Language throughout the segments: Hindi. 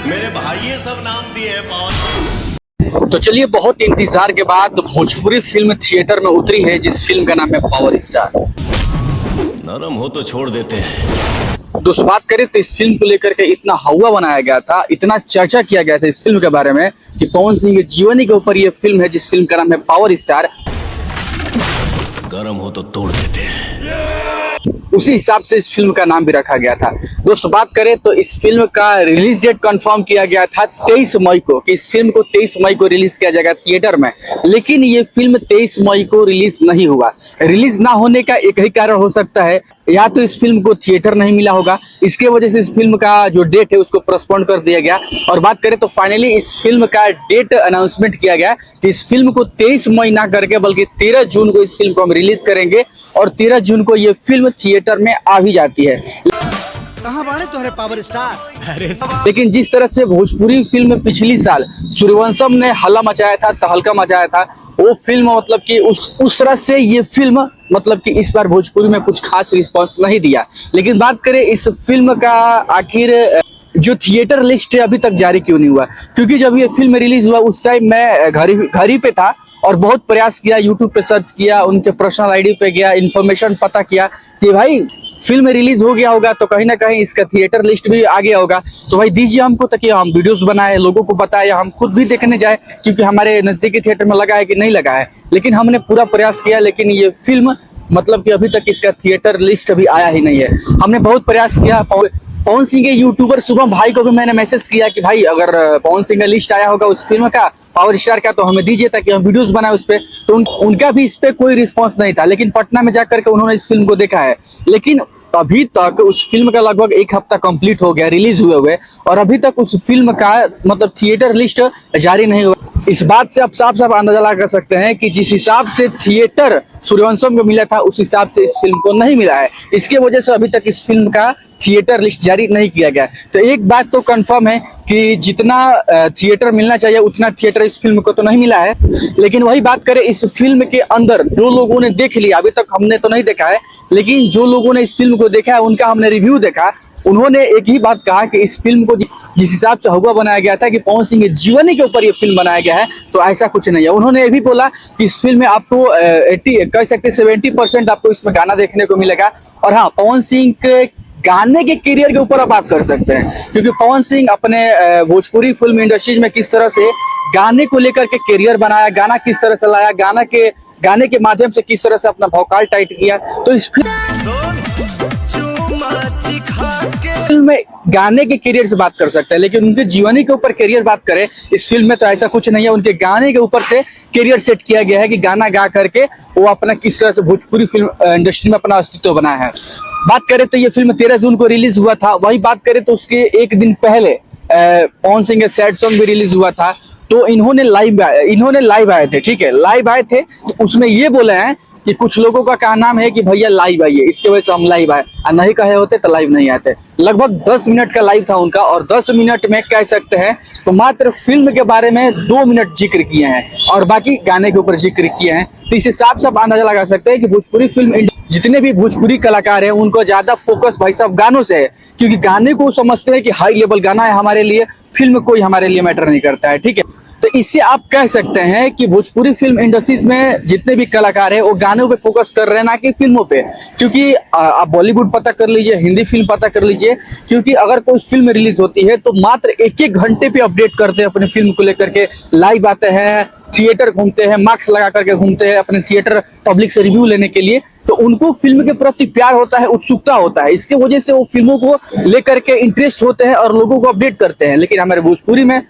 मेरे भाई ये सब नाम दिए हैं पावर। तो चलिए, बहुत इंतजार के बाद भोजपुरी फिल्म थिएटर में उतरी है, जिस फिल्म का नाम है पावर स्टार। नरम हो तो छोड़ देते हैं। दोस्तों, बात करें तो इस फिल्म को लेकर के इतना हवा बनाया गया था, इतना चर्चा किया गया था इस फिल्म के बारे में कि पवन सिंह के जीवनी के ऊपर ये फिल्म है, जिस फिल्म का नाम है पावर स्टार। गरम हो तो तोड़ देते हैं। उसी हिसाब से इस फिल्म का नाम भी रखा गया था। दोस्तों, बात करें तो इस फिल्म का रिलीज डेट कंफर्म किया गया था 23 मई को, कि इस फिल्म को 23 मई को रिलीज किया जाएगा थिएटर में। लेकिन ये फिल्म 23 मई को रिलीज नहीं हुआ। रिलीज ना होने का एक ही कारण हो सकता है, या तो इस फिल्म को थिएटर नहीं मिला होगा, इसके वजह से इस फिल्म का जो डेट है उसको पोस्टपोन कर दिया गया। और बात करें तो फाइनली इस फिल्म का डेट अनाउंसमेंट किया गया कि इस फिल्म को 23 मई ना करके बल्कि 13 जून को इस फिल्म को हम रिलीज करेंगे। और 13 जून को ये फिल्म थिएटर में आ भी जाती है। कहाँ बाड़े तुम्हारे पावर स्टार। लेकिन जिस तरह से भोजपुरी फिल्म में पिछली साल सूर्यवंशम ने हल्ला मचाया था, तहलका मचाया था, वो फिल्म मतलब कि उस तरह से ये फिल्म मतलब कि इस बार भोजपुरी में कुछ खास रिस्पांस नहीं दिया। लेकिन बात करें इस फिल्म का आखिर जो थिएटर लिस्ट है अभी तक जारी क्यों नहीं हुआ, क्योंकि जब ये फिल्म रिलीज हुआ उस टाइम मैं घर ही पे था और बहुत प्रयास किया, यूट्यूब पे सर्च किया, उनके पर्सनल आईडी पे गया, इन्फॉर्मेशन पता किया कि भाई फिल्म रिलीज हो गया होगा तो कहीं ना कहीं इसका थिएटर लिस्ट भी आ गया होगा, तो भाई दीजिए हमको ताकि हम वीडियोस बनाए, लोगों को बताए, या हम खुद भी देखने जाए, क्योंकि हमारे नजदीकी थिएटर में लगा है कि नहीं लगा है। लेकिन हमने पूरा प्रयास किया, लेकिन ये फिल्म मतलब कि अभी तक इसका थिएटर लिस्ट अभी आया ही नहीं है। हमने बहुत प्रयास किया। पवन सिंह के यूट्यूबर शुभम भाई को भी मैंने मैसेज किया कि भाई अगर पवन सिंह का लिस्ट आया होगा उस फिल्म का पावर स्टार का तो हमें दीजिए ताकि हम वीडियोस बनाए उस पे। तो उनका भी इस पे कोई रिस्पांस नहीं था। लेकिन पटना में जाकर के उन्होंने इस फिल्म को देखा है। लेकिन अभी तक उस फिल्म का लगभग 1 हफ्ता कंप्लीट हो गया रिलीज हुए और अभी तक उस फिल्म का मतलब थिएटर लिस्ट जारी नहीं हुआ। इस बात से आप साफ साफ अंदाजा लगा सकते हैं कि जिस हिसाब से थिएटर सूर्यवंशम को मिला था उस हिसाब से इस फिल्म को नहीं मिला है। इसके वजह से अभी तक इस फिल्म का थिएटर लिस्ट जारी नहीं किया गया। तो एक बात तो कंफर्म है कि जितना थिएटर मिलना चाहिए उतना थिएटर इस फिल्म को तो नहीं मिला है। लेकिन वही बात करें इस फिल्म के अंदर जो लोगों ने देख लिया, अभी तक हमने तो नहीं देखा है, लेकिन जो लोगों ने इस फिल्म को देखा है उनका हमने रिव्यू देखा, उन्होंने एक ही बात कहा कि इस फिल्म को जिस हिसाब से हुआ बनाया गया था कि पवन सिंह के जीवनी के ऊपर ये फिल्म बनाया गया है, तो ऐसा कुछ नहीं है। उन्होंने ये भी बोला कि इस फिल्म में आपको 70% आपको इसमें गाना देखने को मिलेगा। और हाँ, पवन सिंह के गाने के करियर के ऊपर आप बात कर सकते हैं, क्योंकि पवन सिंह अपने भोजपुरी फिल्म इंडस्ट्रीज में किस तरह से गाने को लेकर के करियर बनाया, गाना किस तरह से लाया, गाने के माध्यम से किस तरह से अपना भौकाल टाइट किया। तो इस फिल्म में गाने के करियर से बात कर सकते हैं, लेकिन उनके जीवनी के ऊपर करियर बात करें इस फिल्म में तो ऐसा कुछ नहीं है। उनके गाने के ऊपर से करियर सेट किया गया है कि गाना गा करके वो अपना किस तरह से भोजपुरी फिल्म इंडस्ट्री में अपना अस्तित्व बनाया है। बात करें तो ये फिल्म 13 जून को रिलीज हुआ था। वही बात करें तो उसके एक दिन पहले पवन सिंह का सैड सॉन्ग भी रिलीज हुआ था। तो इन्होंने लाइव आए थे, ठीक है, लाइव आए थे। तो उसमें ये बोले हैं कि कुछ लोगों का कहना है कि भैया लाइव आइए, इसके वजह से हम लाइव आए, और नहीं कहे होते तो लाइव नहीं आते। लगभग 10 मिनट का लाइव था उनका, और 10 मिनट में कह सकते हैं तो मात्र फिल्म के बारे में 2 मिनट जिक्र किए हैं और बाकी गाने के ऊपर जिक्र किए हैं। तो इसे साफ साफ अंदाजा लगा सकते हैं कि भोजपुरी फिल्म जितने भी भोजपुरी कलाकार हैं उनको ज्यादा फोकस भाई साहब गानों से है, क्योंकि गाने को समझते हैं कि हाई लेवल गाना है हमारे लिए, फिल्म कोई हमारे लिए मैटर नहीं करता है, ठीक है। तो इससे आप कह सकते हैं कि भोजपुरी फिल्म इंडस्ट्रीज में जितने भी कलाकार हैं वो गानों पे फोकस कर रहे हैं, ना कि फिल्मों पे। क्योंकि आप बॉलीवुड पता कर लीजिए, हिंदी फिल्म पता कर लीजिए, क्योंकि अगर कोई फिल्म रिलीज होती है तो मात्र 1-1 घंटे पे अपडेट करते हैं अपनी फिल्म को लेकर के, लाइव आते हैं, थिएटर घूमते हैं, मास्क लगा करके घूमते हैं अपने थिएटर पब्लिक से रिव्यू लेने के लिए। तो उनको फिल्म के प्रति प्यार होता है, उत्सुकता होता है, इसके वजह से वो फिल्मों को लेकर के इंटरेस्ट होते हैं और लोगों को अपडेट करते हैं। लेकिन हमारे भोजपुरी में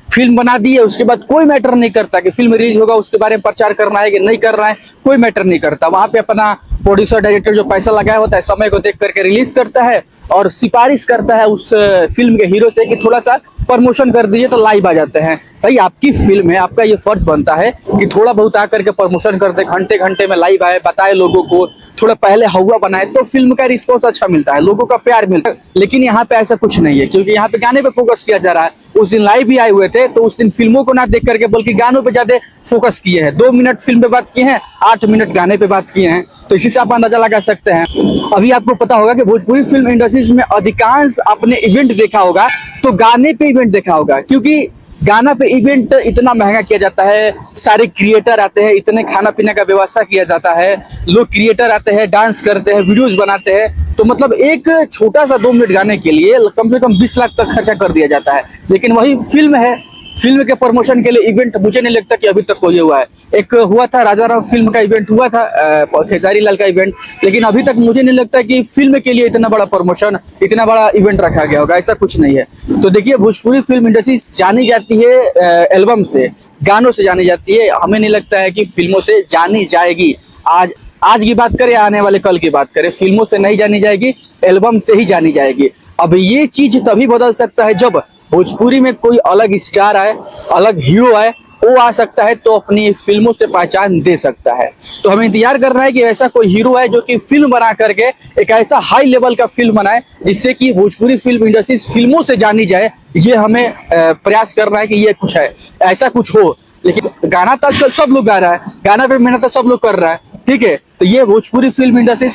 फिल्म बना दी है, उसके बाद कोई मैटर नहीं करता कि फिल्म रिलीज होगा उसके बारे में प्रचार करना है कि नहीं करना है, कोई मैटर नहीं करता। वहां पे अपना प्रोड्यूसर डायरेक्टर जो पैसा लगाया होता है समय को देख करके रिलीज करता है और सिफारिश करता है उस फिल्म के हीरो से कि थोड़ा सा प्रमोशन कर दीजिए, तो लाइव आ जाते हैं। भाई आपकी फिल्म है, आपका ये फर्ज बनता है कि थोड़ा बहुत आकर के प्रमोशन कर दे, घंटे घंटे में लाइव आए, बताए लोगों को, थोड़ा पहले हवा बनाए, तो फिल्म का रिस्पॉन्स अच्छा मिलता है, लोगों का प्यार मिलता है। लेकिन यहाँ पे ऐसा कुछ नहीं है, क्योंकि यहाँ पे गाने पे फोकस किया जा रहा है। उस दिन लाइव भी आए हुए थे तो उस दिन फिल्मों को ना देख करके बल्कि गानों पे ज्यादा फोकस किए हैं। 2 मिनट फिल्म पे बात किए हैं, 8 मिनट गाने पे बात किए हैं। तो इसी से आप अंदाजा लगा सकते हैं। अभी आपको पता होगा कि भोजपुरी फिल्म इंडस्ट्रीज में अधिकांश आपने इवेंट देखा होगा तो गाने पे इवेंट देखा होगा, क्योंकि गाना पे इवेंट इतना महंगा किया जाता है, सारे क्रिएटर आते हैं, इतने खाना पीने का व्यवस्था किया जाता है, लोग क्रिएटर आते हैं, डांस करते हैं, वीडियोस बनाते हैं, तो मतलब एक छोटा सा 2 मिनट गाने के लिए कम से कम 20 लाख तक खर्चा कर दिया जाता है। लेकिन वही फिल्म है, फिल्म के प्रमोशन के लिए इवेंट मुझे नहीं लगता कि अभी तक कोई हुआ है। एक हुआ था राजा राम फिल्म का इवेंट हुआ था, खेसारी लाल का इवेंट, लेकिन अभी तक मुझे नहीं लगता कि फिल्म के लिए इतना बड़ा प्रमोशन, इतना बड़ा इवेंट रखा गया होगा, ऐसा कुछ नहीं है। तो देखिए, भोजपुरी फिल्म इंडस्ट्री जानी जाती है एल्बम से, गानों से जानी जाती है। हमें नहीं लगता है कि फिल्मों से जानी जाएगी। आज की बात करें, आने वाले कल की बात करें, फिल्मों से नहीं जानी जाएगी, एल्बम से ही जानी जाएगी। अब ये चीज तभी बदल सकता है जब भोजपुरी में कोई अलग स्टार आए, अलग हीरो आए, वो आ सकता है तो अपनी फिल्मों से पहचान दे सकता है। तो हमें इंतजार करना है कि ऐसा कोई हीरो आए जो कि फिल्म बना करके एक ऐसा हाई लेवल का फिल्म बनाए जिससे कि भोजपुरी फिल्म इंडस्ट्री फिल्मों से जानी जाए। ये हमें प्रयास करना है कि ये कुछ है, ऐसा कुछ हो। लेकिन गाना तो आजकल सब लोग गा रहा है, गाना पे मेहनत तो सब लोग कर रहा है, ठीक है। तो ये भोजपुरी फिल्म इंडस्ट्री,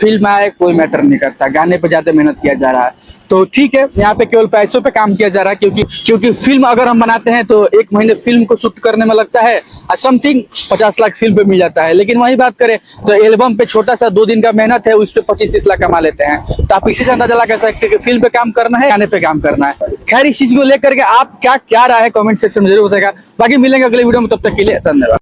फिल्म आए कोई मैटर नहीं करता, गाने पे ज्यादा मेहनत किया जा रहा है। तो ठीक है, यहाँ पे केवल पैसों पे काम किया जा रहा है, क्योंकि फिल्म अगर हम बनाते हैं तो 1 महीने फिल्म को शूट करने में लगता है, समथिंग 50 लाख फिल्म पे मिल जाता है। लेकिन वही बात करें तो एल्बम पे छोटा सा 2 दिन का मेहनत है, उस पे 25-30 लाख कमा लेते हैं। तो आप इसी से अंदाजा लगा सकते हैं कि फिल्म पे काम करना है, गाने पे काम करना है। खैर, इस चीज को लेकर के आप क्या राय है कमेंट सेक्शन में जरूर बताएगा। बाकी मिलेंगे अगले वीडियो में, तब तक के लिए धन्यवाद।